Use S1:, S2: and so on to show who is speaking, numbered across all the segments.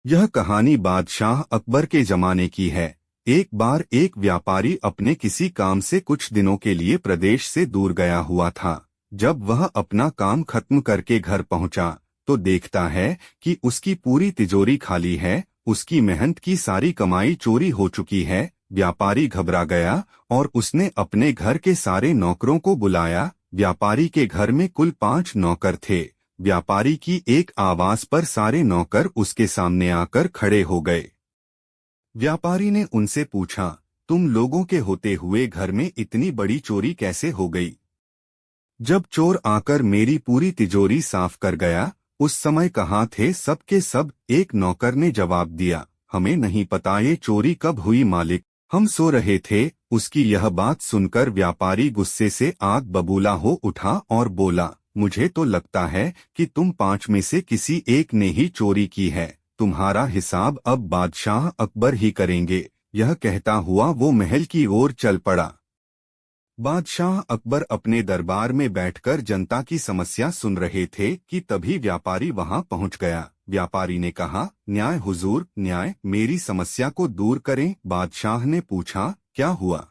S1: यह कहानी बादशाह अकबर के जमाने की है। एक बार एक व्यापारी अपने किसी काम से कुछ दिनों के लिए प्रदेश से दूर गया हुआ था। जब वह अपना काम खत्म करके घर पहुंचा तो देखता है कि उसकी पूरी तिजोरी खाली है। उसकी मेहनत की सारी कमाई चोरी हो चुकी है। व्यापारी घबरा गया और उसने अपने घर के सारे नौकरों को बुलाया। व्यापारी के घर में कुल 5 नौकर थे। व्यापारी की एक आवाज पर सारे नौकर उसके सामने आकर खड़े हो गए। व्यापारी ने उनसे पूछा, तुम लोगों के होते हुए घर में इतनी बड़ी चोरी कैसे हो गई? जब चोर आकर मेरी पूरी तिजोरी साफ कर गया, उस समय कहाँ थे सब के सब? एक नौकर ने जवाब दिया, हमें नहीं पता ये चोरी कब हुई मालिक, हम सो रहे थे। उसकी यह बात सुनकर व्यापारी गुस्से से आग बबूला हो उठा और बोला, मुझे तो लगता है कि तुम 5 में से किसी एक ने ही चोरी की है। तुम्हारा हिसाब अब बादशाह अकबर ही करेंगे। यह कहता हुआ वो महल की ओर चल पड़ा। बादशाह अकबर अपने दरबार में बैठकर जनता की समस्या सुन रहे थे कि तभी व्यापारी वहां पहुंच गया। व्यापारी ने कहा, न्याय हुजूर, न्याय, मेरी समस्या को दूर करें। बादशाह ने पूछा, क्या हुआ?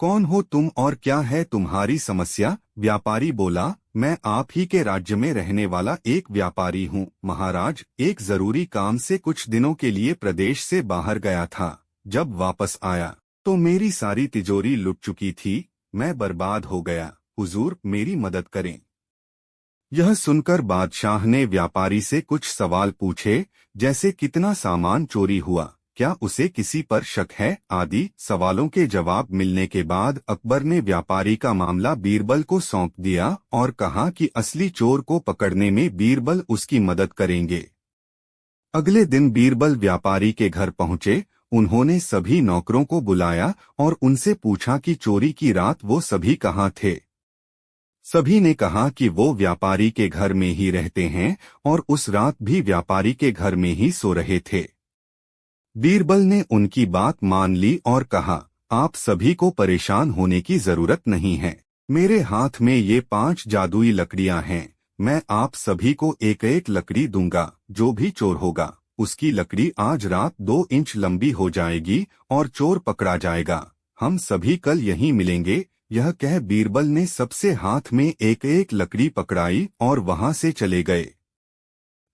S1: कौन हो तुम और क्या है तुम्हारी समस्या? व्यापारी बोला, मैं आप ही के राज्य में रहने वाला एक व्यापारी हूँ महाराज। एक जरूरी काम से कुछ दिनों के लिए प्रदेश से बाहर गया था। जब वापस आया तो मेरी सारी तिजोरी लुट चुकी थी। मैं बर्बाद हो गया। हुजूर, मेरी मदद करें। यह सुनकर बादशाह ने व्यापारी से कुछ सवाल पूछे, जैसे कितना सामान चोरी हुआ, क्या उसे किसी पर शक है, आदि सवालों के जवाब मिलने के बाद अकबर ने व्यापारी का मामला बीरबल को सौंप दिया और कहा कि असली चोर को पकड़ने में बीरबल उसकी मदद करेंगे। अगले दिन बीरबल व्यापारी के घर पहुंचे। उन्होंने सभी नौकरों को बुलाया और उनसे पूछा कि चोरी की रात वो सभी कहाँ थे। सभी ने कहा कि वो व्यापारी के घर में ही रहते हैं और उस रात भी व्यापारी के घर में ही सो रहे थे। बीरबल ने उनकी बात मान ली और कहा, आप सभी को परेशान होने की जरूरत नहीं है। मेरे हाथ में ये 5 जादुई लकड़ियां हैं। मैं आप सभी को एक एक लकड़ी दूंगा। जो भी चोर होगा उसकी लकड़ी आज रात 2 इंच लंबी हो जाएगी और चोर पकड़ा जाएगा। हम सभी कल यहीं मिलेंगे। यह कह बीरबल ने सबसे हाथ में एक एक लकड़ी पकड़ाई और वहां से चले गए।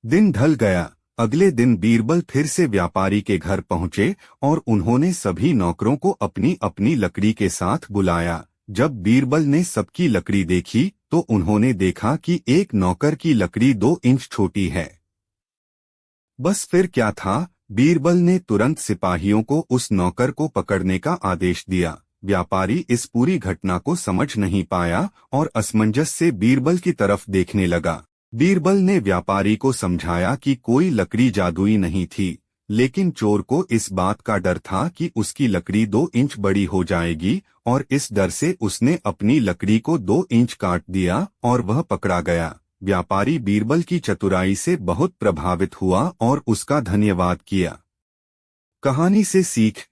S1: दिन ढल गया। अगले दिन बीरबल फिर से व्यापारी के घर पहुंचे और उन्होंने सभी नौकरों को अपनी अपनी लकड़ी के साथ बुलाया। जब बीरबल ने सबकी लकड़ी देखी तो उन्होंने देखा कि एक नौकर की लकड़ी 2 इंच छोटी है। बस फिर क्या था, बीरबल ने तुरंत सिपाहियों को उस नौकर को पकड़ने का आदेश दिया। व्यापारी इस पूरी घटना को समझ नहीं पाया और असमंजस से बीरबल की तरफ देखने लगा। बीरबल ने व्यापारी को समझाया कि कोई लकड़ी जादुई नहीं थी, लेकिन चोर को इस बात का डर था कि उसकी लकड़ी 2 इंच बड़ी हो जाएगी और इस डर से उसने अपनी लकड़ी को 2 इंच काट दिया और वह पकड़ा गया। व्यापारी बीरबल की चतुराई से बहुत प्रभावित हुआ और उसका धन्यवाद किया। कहानी से सीख।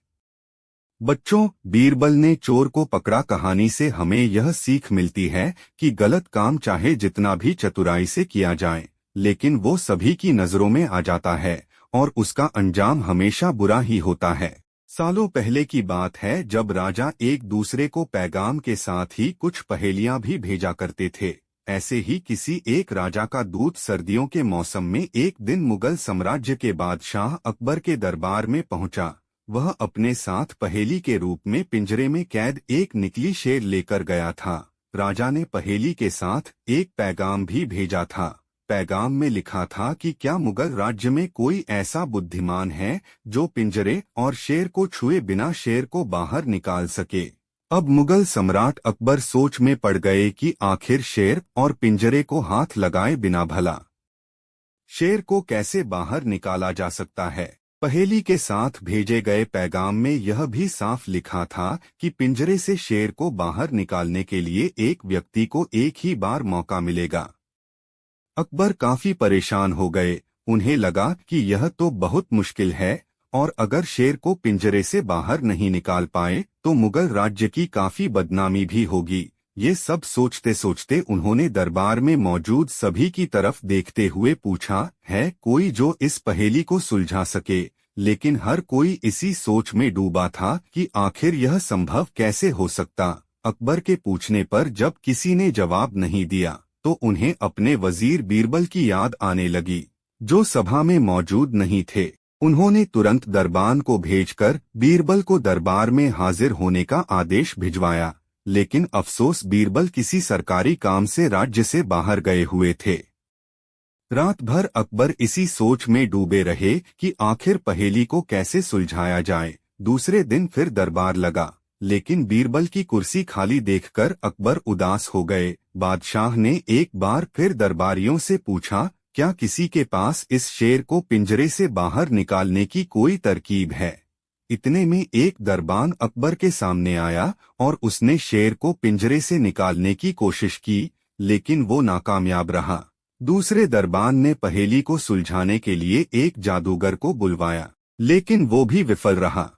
S1: बच्चों, बीरबल ने चोर को पकड़ा कहानी से हमें यह सीख मिलती है कि गलत काम चाहे जितना भी चतुराई से किया जाए, लेकिन वो सभी की नजरों में आ जाता है और उसका अंजाम हमेशा बुरा ही होता है। सालों पहले की बात है जब राजा एक दूसरे को पैगाम के साथ ही कुछ पहेलियां भी भेजा करते थे। ऐसे ही किसी एक राजा का दूत सर्दियों के मौसम में एक दिन मुगल साम्राज्य के बादशाह अकबर के दरबार में पहुंचा। वह अपने साथ पहेली के रूप में पिंजरे में कैद एक निकली शेर लेकर गया था। राजा ने पहेली के साथ एक पैगाम भी भेजा था। पैगाम में लिखा था कि क्या मुगल राज्य में कोई ऐसा बुद्धिमान है जो पिंजरे और शेर को छुए बिना शेर को बाहर निकाल सके। अब मुगल सम्राट अकबर सोच में पड़ गए कि आखिर शेर और पिंजरे को हाथ लगाए बिना भला शेर को कैसे बाहर निकाला जा सकता है। पहेली के साथ भेजे गए पैगाम में यह भी साफ लिखा था कि पिंजरे से शेर को बाहर निकालने के लिए एक व्यक्ति को एक ही बार मौका मिलेगा। अकबर काफी परेशान हो गए। उन्हें लगा कि यह तो बहुत मुश्किल है और अगर शेर को पिंजरे से बाहर नहीं निकाल पाए तो मुगल राज्य की काफी बदनामी भी होगी। ये सब सोचते सोचते उन्होंने दरबार में मौजूद सभी की तरफ देखते हुए पूछा, है कोई जो इस पहेली को सुलझा सके? लेकिन हर कोई इसी सोच में डूबा था कि आखिर यह संभव कैसे हो सकता। अकबर के पूछने पर जब किसी ने जवाब नहीं दिया तो उन्हें अपने वजीर बीरबल की याद आने लगी, जो सभा में मौजूद नहीं थे। उन्होंने तुरंत दरबान को भेजकर बीरबल को दरबार में हाजिर होने का आदेश भिजवाया, लेकिन अफसोस बीरबल किसी सरकारी काम से राज्य से बाहर गए हुए थे। रात भर अकबर इसी सोच में डूबे रहे कि आखिर पहेली को कैसे सुलझाया जाए। दूसरे दिन फिर दरबार लगा, लेकिन बीरबल की कुर्सी खाली देखकर अकबर उदास हो गए। बादशाह ने एक बार फिर दरबारियों से पूछा, क्या किसी के पास इस शेर को पिंजरे से बाहर निकालने की कोई तरकीब है? इतने में एक दरबान अकबर के सामने आया और उसने शेर को पिंजरे से निकालने की कोशिश की, लेकिन वो नाकामयाब रहा। दूसरे दरबान ने पहेली को सुलझाने के लिए एक जादूगर को बुलवाया, लेकिन वो भी विफल रहा।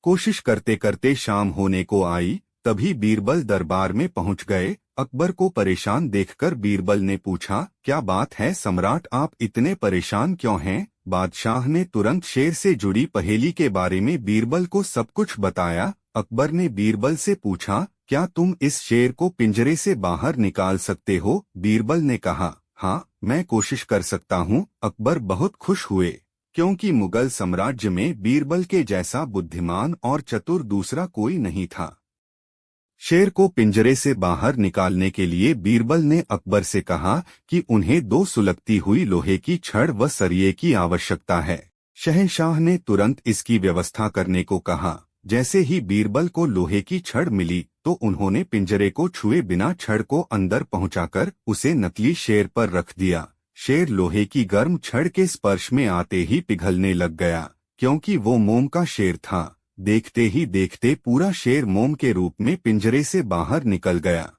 S1: कोशिश करते करते शाम होने को आई, तभी बीरबल दरबार में पहुंच गए। अकबर को परेशान देखकर बीरबल ने पूछा, क्या बात है सम्राट, आप इतने परेशान क्यों हैं? बादशाह ने तुरंत शेर से जुड़ी पहेली के बारे में बीरबल को सब कुछ बताया। अकबर ने बीरबल से पूछा, क्या तुम इस शेर को पिंजरे से बाहर निकाल सकते हो? बीरबल ने कहा, हाँ, मैं कोशिश कर सकता हूँ। अकबर बहुत खुश हुए, क्योंकि मुगल साम्राज्य में बीरबल के जैसा बुद्धिमान और चतुर दूसरा कोई नहीं था। शेर को पिंजरे से बाहर निकालने के लिए बीरबल ने अकबर से कहा कि उन्हें 2 सुलगती हुई लोहे की छड़ व सरिये की आवश्यकता है। शहंशाह ने तुरंत इसकी व्यवस्था करने को कहा। जैसे ही बीरबल को लोहे की छड़ मिली तो उन्होंने पिंजरे को छुए बिना छड़ को अंदर पहुंचाकर उसे नकली शेर पर रख दिया। शेर लोहे की गर्म छड़ के स्पर्श में आते ही पिघलने लग गया, क्योंकि वो मोम का शेर था। देखते ही देखते पूरा शेर मोम के रूप में पिंजरे से बाहर निकल गया।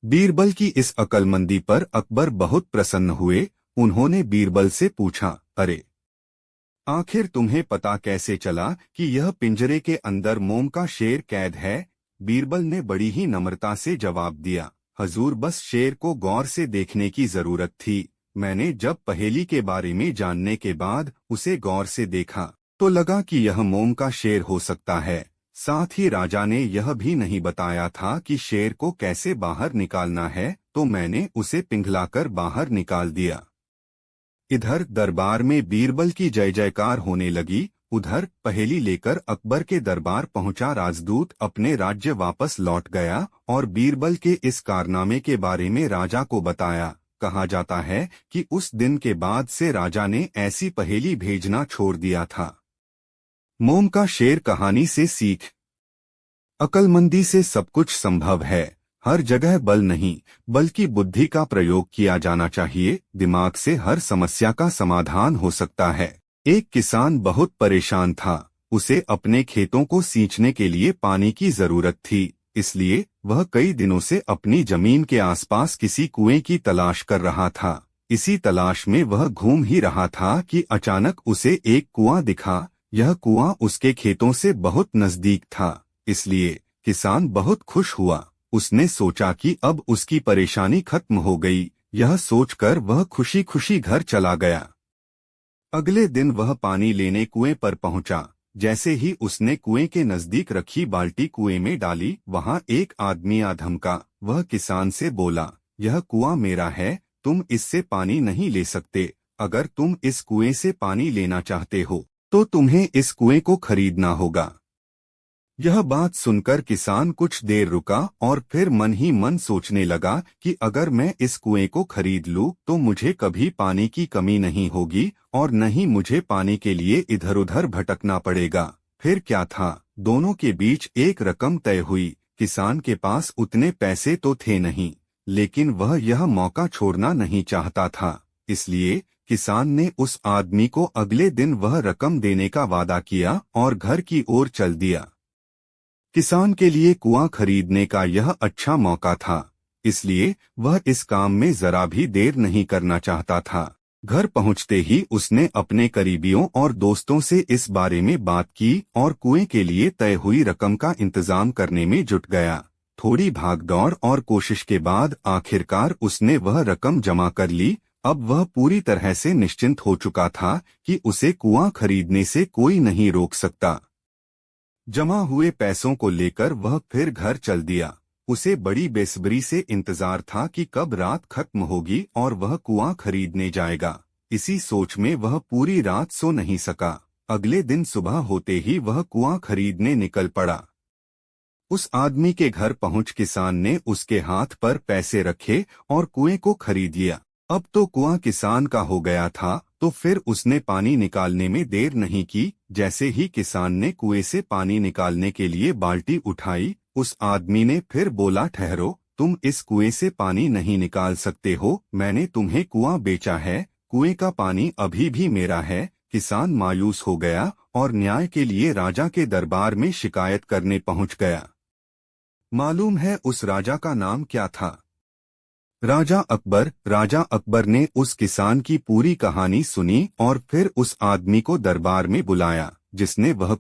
S1: बीरबल की इस अक्लमंदी पर अकबर बहुत प्रसन्न हुए। उन्होंने बीरबल से पूछा, अरे आखिर तुम्हें पता कैसे चला कि यह पिंजरे के अंदर मोम का शेर कैद है? बीरबल ने बड़ी ही नम्रता से जवाब दिया, हजूर, बस शेर को गौर से देखने की जरूरत थी। मैंने जब पहेली के बारे में जानने के बाद उसे गौर से देखा तो लगा कि यह मोम का शेर हो सकता है। साथ ही राजा ने यह भी नहीं बताया था कि शेर को कैसे बाहर निकालना है, तो मैंने उसे पिघलाकर बाहर निकाल दिया। इधर दरबार में बीरबल की जय जयकार होने लगी। उधर पहेली लेकर अकबर के दरबार पहुंचा राजदूत अपने राज्य वापस लौट गया और बीरबल के इस कारनामे के बारे में राजा को बताया। कहा जाता है कि उस दिन के बाद से राजा ने ऐसी पहेली भेजना छोड़ दिया था। मोम का शेर कहानी से सीख। अक्लमंदी से सब कुछ संभव है। हर जगह बल नहीं बल्कि बुद्धि का प्रयोग किया जाना चाहिए। दिमाग से हर समस्या का समाधान हो सकता है। एक किसान बहुत परेशान था। उसे अपने खेतों को सींचने के लिए पानी की जरूरत थी, इसलिए वह कई दिनों से अपनी जमीन के आसपास किसी कुएं की तलाश कर रहा था। इसी तलाश में वह घूम ही रहा था कि अचानक उसे एक कुआं दिखा। यह कुआं उसके खेतों से बहुत नजदीक था, इसलिए किसान बहुत खुश हुआ। उसने सोचा कि अब उसकी परेशानी खत्म हो गई। यह सोचकर वह खुशी खुशी घर चला गया। अगले दिन वह पानी लेने कुएं पर पहुंचा। जैसे ही उसने कुएं के नजदीक रखी बाल्टी कुएं में डाली, वहां एक आदमी आ धमका। वह किसान से बोला, यह कुआं मेरा है, तुम इससे पानी नहीं ले सकते। अगर तुम इस कुएं से पानी लेना चाहते हो तो तुम्हें इस कुएं को खरीदना होगा। यह बात सुनकर किसान कुछ देर रुका और फिर मन ही मन सोचने लगा कि अगर मैं इस कुएं को खरीद लूं तो मुझे कभी पानी की कमी नहीं होगी और न ही मुझे पानी के लिए इधर उधर भटकना पड़ेगा। फिर क्या था, दोनों के बीच एक रकम तय हुई। किसान के पास उतने पैसे तो थे नहीं, लेकिन वह यह मौका छोड़ना नहीं चाहता था। इसलिए किसान ने उस आदमी को अगले दिन वह रकम देने का वादा किया और घर की ओर चल दिया। किसान के लिए कुआं खरीदने का यह अच्छा मौका था, इसलिए वह इस काम में जरा भी देर नहीं करना चाहता था। घर पहुंचते ही उसने अपने करीबियों और दोस्तों से इस बारे में बात की और कुएं के लिए तय हुई रकम का इंतजाम करने में जुट गया। थोड़ी भागदौड़ और कोशिश के बाद आखिरकार उसने वह रकम जमा कर ली। अब वह पूरी तरह से निश्चिंत हो चुका था कि उसे कुआं खरीदने से कोई नहीं रोक सकता। जमा हुए पैसों को लेकर वह फिर घर चल दिया। उसे बड़ी बेसब्री से इंतजार था कि कब रात खत्म होगी और वह कुआं खरीदने जाएगा। इसी सोच में वह पूरी रात सो नहीं सका। अगले दिन सुबह होते ही वह कुआं खरीदने निकल पड़ा। उस आदमी के घर पहुंच किसान ने उसके हाथ पर पैसे रखे और कुएं को खरीद लिया। अब तो कुआं किसान का हो गया था, तो फिर उसने पानी निकालने में देर नहीं की। जैसे ही किसान ने कुएं से पानी निकालने के लिए बाल्टी उठाई, उस आदमी ने फिर बोला, ठहरो, तुम इस कुएं से पानी नहीं निकाल सकते हो, मैंने तुम्हें कुआं बेचा है, कुएं का पानी अभी भी मेरा है। किसान मायूस हो गया और न्याय के लिए राजा के दरबार में शिकायत करने पहुंच गया। मालूम है उस राजा का नाम क्या था? राजा अकबर। राजा अकबर ने उस किसान की पूरी कहानी सुनी और फिर उस आदमी को दरबार में बुलाया जिसने वह